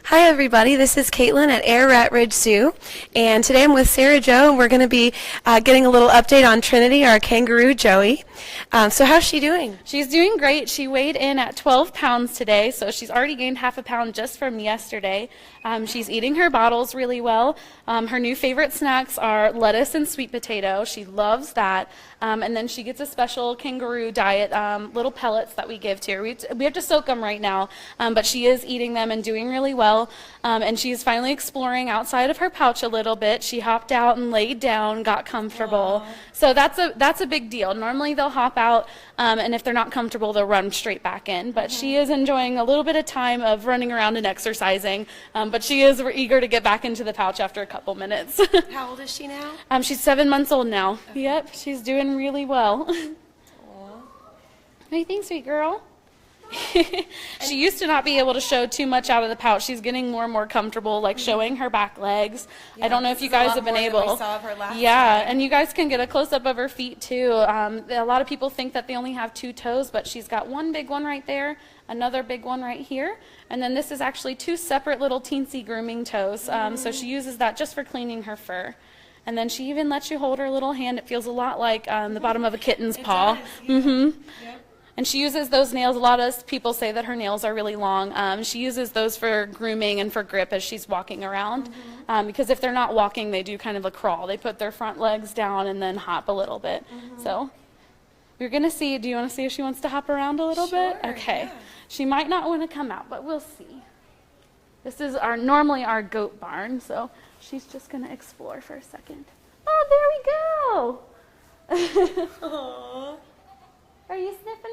Hi everybody, this is Caitlin at Ararat Ridge Zoo, and today I'm with Sarah Jo, and we're going to be getting a little update on Trinity, our kangaroo Joey. So how's she doing? She's doing great. She weighed in at 12 pounds today, so she's already gained half a pound just from yesterday. She's eating her bottles really well. Her new favorite snacks are lettuce and sweet potato. She loves that. And then she gets a special kangaroo diet, little pellets that we give to her. We have to soak them right now, but she is eating them and doing really well. And she's finally exploring outside of her pouch a little bit. She hopped out and laid down, got comfortable. Aww. So that's a big deal. Normally they'll hop out, and if they're not comfortable, they'll run straight back in. But she is enjoying a little bit of time of running around and exercising. But she is eager to get back into the pouch after a couple minutes. How old is she now? She's 7 months old now. Okay. Yep, she's doing really well. Aww. What do you think, sweet girl? She used to not be able to show too much out of the pouch. She's getting more and more comfortable, like showing her back legs. Yeah, I don't know if you guys have been able. We saw of her last yeah, time. And you guys can get a close-up of her feet too. A lot of people think that they only have 2 toes, but she's got one big one right there, another big one right here, and then this is actually 2 separate little teensy grooming toes. So she uses that just for cleaning her fur. And then she even lets you hold her little hand. It feels a lot like the bottom of a kitten's paw. Does, yeah. Yep. And she uses those nails. A lot of people say that her nails are really long. She uses those for grooming and for grip as she's walking around. Because if they're not walking, they do kind of a crawl. They put their front legs down and then hop a little bit. So you're going to see. Do you want to see if she wants to hop around a little bit? Okay. Yeah. She might not want to come out, but we'll see. This is normally our goat barn, so she's just going to explore for a second. Oh, there we go. Aww. Are you sniffing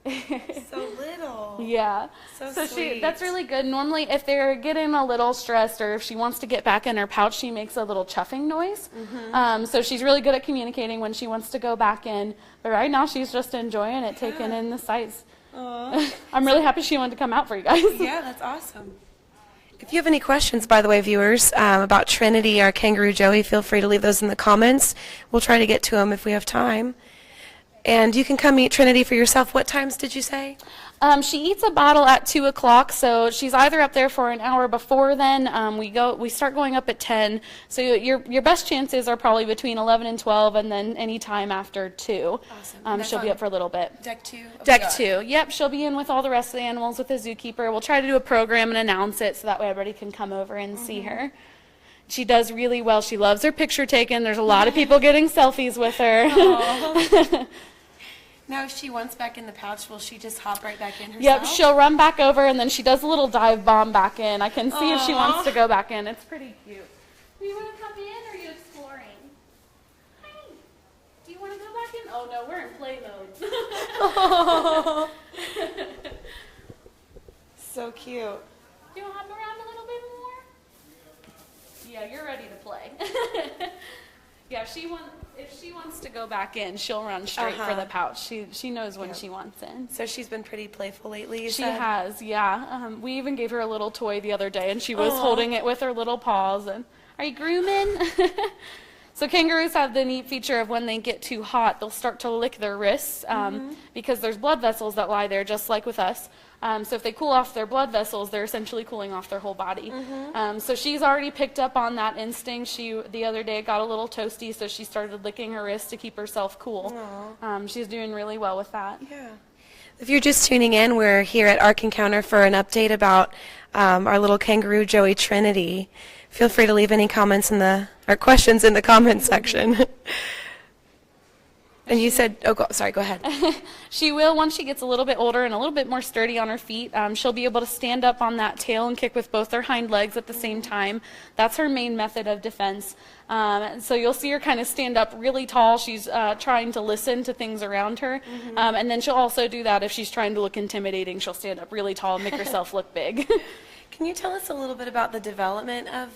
around? So little. Yeah. So sweet. That's really good. Normally, if they're getting a little stressed or if she wants to get back in her pouch, she makes a little chuffing noise. So she's really good at communicating when she wants to go back in. But right now, she's just enjoying it, taking in the sights. I'm really happy she wanted to come out for you guys. Yeah, that's awesome. If you have any questions, by the way, viewers, about Trinity, our kangaroo Joey, feel free to leave those in the comments. We'll try to get to them if we have time. And you can come meet Trinity for yourself. What times did you say? She eats a bottle at 2 o'clock, so she's either up there for an hour before then. We start going up at 10, so your best chances are probably between 11 and 12, and then any time after 2. Awesome. She'll be up for a little bit. Deck 2? Deck 2. Yep, she'll be in with all the rest of the animals with the zookeeper. We'll try to do a program and announce it so that way everybody can come over and see her. She does really well. She loves her picture taken. There's a lot of people getting selfies with her. Now, if she wants back in the pouch, will she just hop right back in herself? Yep, she'll run back over, and then she does a little dive bomb back in. I can see if she wants to go back in. It's pretty cute. Do you want to come in, or are you exploring? Hi. Do you want to go back in? Oh, no, we're in play mode. So cute. Do you want to hop around a little bit more? Yeah, you're ready to play. Yeah, if she wants to go back in, she'll run straight for the pouch. She knows when she wants in. So she's been pretty playful lately, She has, yeah. We even gave her a little toy the other day, and she was holding it with her little paws. And are you grooming? So kangaroos have the neat feature of when they get too hot, they'll start to lick their wrists because there's blood vessels that lie there, just like with us. So if they cool off their blood vessels, they're essentially cooling off their whole body. So she's already picked up on that instinct. She, the other day, got a little toasty, so she started licking her wrist to keep herself cool. She's doing really well with that. Yeah. If you're just tuning in, we're here at Ark Encounter for an update about our little kangaroo Joey Trinity. Feel free to leave any comments or questions in the comments section. And you said, sorry, go ahead. She will, once she gets a little bit older and a little bit more sturdy on her feet, she'll be able to stand up on that tail and kick with both her hind legs at the same time. That's her main method of defense. So you'll see her kind of stand up really tall. She's trying to listen to things around her. And then she'll also do that if she's trying to look intimidating. She'll stand up really tall and make herself look big. Can you tell us a little bit about the development of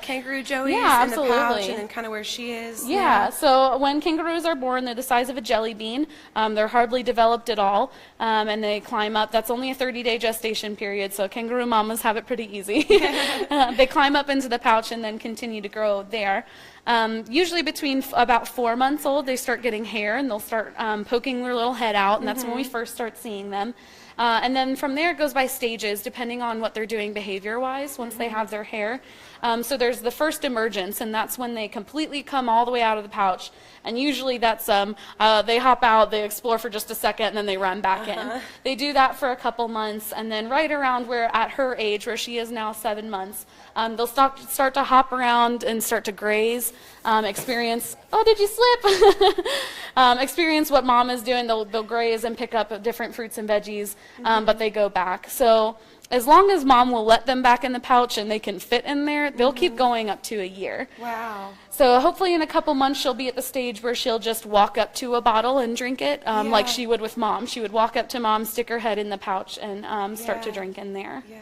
kangaroo Joey's in the pouch and then kind of where she is? Yeah, so when kangaroos are born, they're the size of a jelly bean. They're hardly developed at all, and they climb up. That's only a 30-day gestation period, so kangaroo mamas have it pretty easy. They climb up into the pouch and then continue to grow there. Usually between about 4 months old, they start getting hair, and they'll start poking their little head out, and that's when we first start seeing them. And then from there it goes by stages depending on what they're doing behavior-wise once they have their hair. So there's the first emergence, and that's when they completely come all the way out of the pouch. And usually that's, they hop out, they explore for just a second, and then they run back in. They do that for a couple months, and then right around where at her age, where she is now 7 months, they'll start to hop around and start to graze, experience, oh, did you slip? Experience what mom is doing. They'll graze and pick up different fruits and veggies, but they go back. So as long as mom will let them back in the pouch and they can fit in there, they'll keep going up to a year. Wow. So hopefully in a couple months she'll be at the stage where she'll just walk up to a bottle and drink it, like she would with mom. She would walk up to mom, stick her head in the pouch, and start to drink in there. Yeah.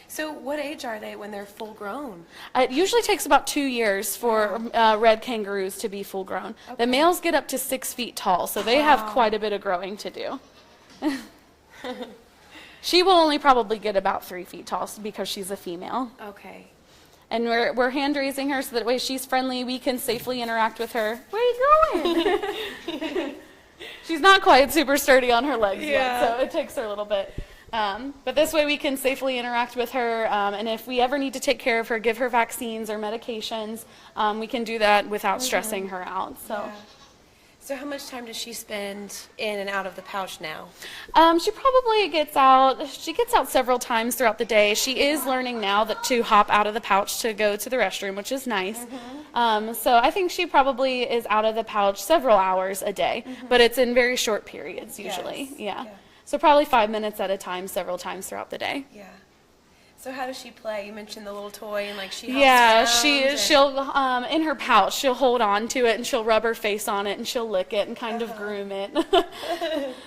So what age are they when they're full grown? It usually takes about 2 years for red kangaroos to be full grown. Okay. The males get up to 6 feet tall, so they have quite a bit of growing to do. She will only probably get about 3 feet tall because she's a female. Okay. And we're hand raising her so that way she's friendly, we can safely interact with her. Where are you going? She's not quite super sturdy on her legs yet, so it takes her a little bit. But this way we can safely interact with her, and if we ever need to take care of her, give her vaccines or medications, we can do that without stressing her out. So how much time does she spend in and out of the pouch now? She probably gets out several times throughout the day. She is learning now to hop out of the pouch to go to the restroom, which is nice. So I think she probably is out of the pouch several hours a day, but it's in very short periods usually. Yeah. So probably 5 minutes at a time, several times throughout the day. Yeah. So how does she play? You mentioned the little toy, and like she hops around she'll in her pouch, she'll hold on to it and she'll rub her face on it and she'll lick it and kind of groom it.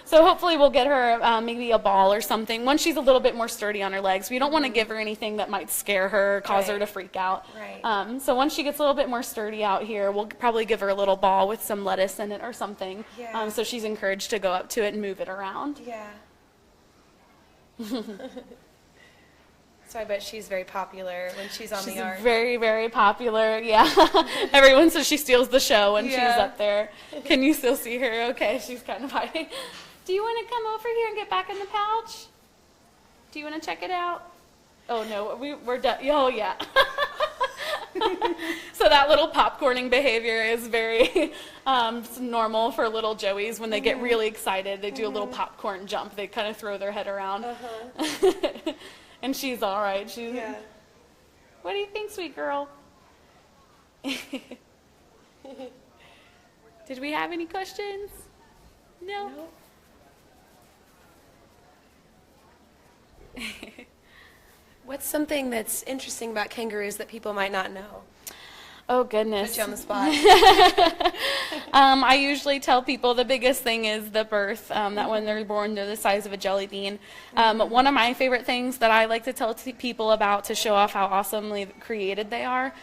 So hopefully we'll get her maybe a ball or something once she's a little bit more sturdy on her legs. We don't want to give her anything that might scare her, cause her to freak out. Right. So once she gets a little bit more sturdy out here, we'll probably give her a little ball with some lettuce in it or something. So she's encouraged to go up to it and move it around. Yeah. So I bet she's very popular when she's on the ark. Very, very popular, yeah. Everyone says she steals the show when she's up there. Can you still see her? Okay, she's kind of hiding. Do you want to come over here and get back in the pouch? Do you want to check it out? Oh, no, we're done. Oh, yeah. So that little popcorning behavior is very normal for little joeys. When they get really excited, they do a little popcorn jump. They kind of throw their head around. And she's all right. What do you think, sweet girl? Did we have any questions? No? What's something that's interesting about kangaroos that people might not know? Oh, goodness. Put you on the spot. I usually tell people the biggest thing is the birth, that when they're born, they're the size of a jelly bean. One of my favorite things that I like to tell people about to show off how awesomely created they are,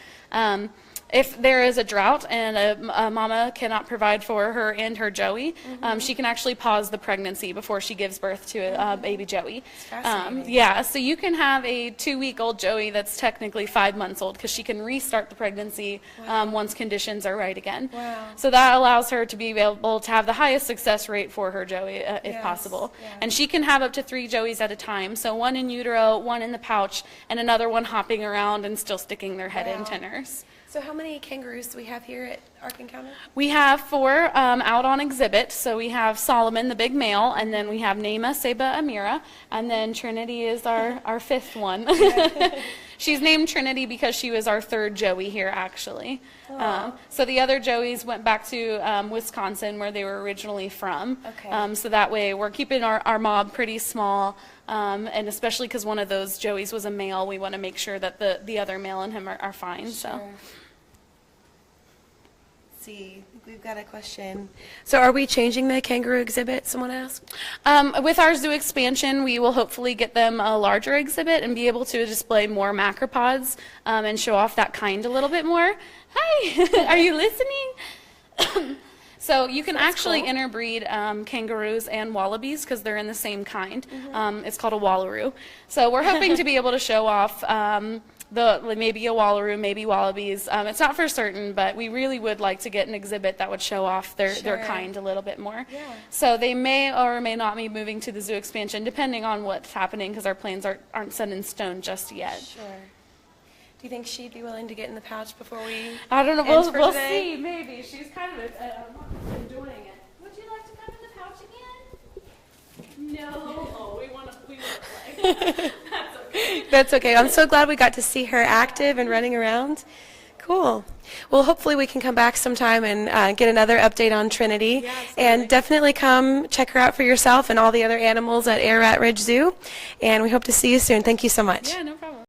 if there is a drought and a mama cannot provide for her and her joey, she can actually pause the pregnancy before she gives birth to a baby joey. So you can have a 2-week-old joey that's technically 5 months old because she can restart the pregnancy once conditions are right again. So that allows her to be able to have the highest success rate for her joey if possible. And she can have up to 3 joeys at a time, so 1 in utero, 1 in the pouch, and another one hopping around and still sticking their head into nurse. So how many kangaroos do we have here at Ark Encounter? We have 4 out on exhibit. So we have Solomon, the big male, and then we have Naima, Seba, Amira, and then Trinity is our 5th one. She's named Trinity because she was our 3rd joey here, actually. So the other joeys went back to Wisconsin, where they were originally from. So that way we're keeping our mob pretty small, and especially because one of those joeys was a male, we want to make sure that the other male and him are fine. So. See, we've got a question. So are we changing the kangaroo exhibit, someone asked? With our zoo expansion, we will hopefully get them a larger exhibit and be able to display more macropods and show off that kind a little bit more. Hi, are you listening? So you can actually interbreed kangaroos and wallabies because they're in the same kind. It's called a wallaroo. So we're hoping to be able to show off maybe a wallaroo, maybe wallabies. It's not for certain, but we really would like to get an exhibit that would show off their kind a little bit more. Yeah. So they may or may not be moving to the zoo expansion, depending on what's happening, because our plans aren't set in stone just yet. Sure. Do you think she'd be willing to get in the pouch before we? I don't know. end for We'll today? see. Maybe she's kind of enjoying it. Would you like to come in the pouch again? No. Oh, we want to play. That's okay. That's okay. I'm so glad we got to see her active and running around. Cool. Well, hopefully we can come back sometime and get another update on Trinity. Yeah, absolutely. And definitely come check her out for yourself and all the other animals at Ararat Ridge Zoo. And we hope to see you soon. Thank you so much. Yeah, no problem.